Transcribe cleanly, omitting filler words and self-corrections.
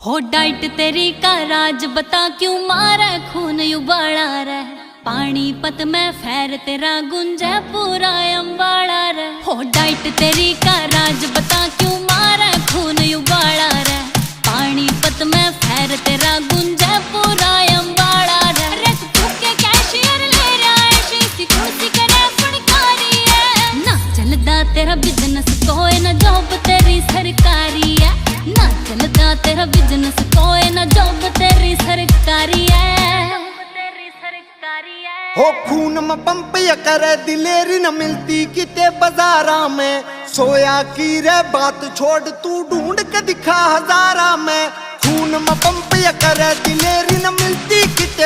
हो डाइट तेरी का राज बता क्यों मारे खून उबाला रे। पानीपत में फैर तेरा गुंजे पूरा अम्बाड़ा रे। हो डाइट तेरी का राज बता क्यों मारे खून उबाला रे। पानीपत में फैर तेरा गुंजे पूरा अम्बाड़ा रे। रे तू फूके कैशियर ले रहा है शीशी कुर्सी करे फड़कारी है। ना चलदा तेरा बिजनेस कोई ना जॉब तेरी सरकारी है। ना चलदा तेरा बिजनेस कोई ना जॉब तेरी सरकारी है। हो खून में पंप या करे दिलेरी न मिलती किते बाजारा में। सोया की रे बात छोड़ तू ढूंढ के दिखा हजारा में। खून में पंप या करे दिलेरी न मिलती किते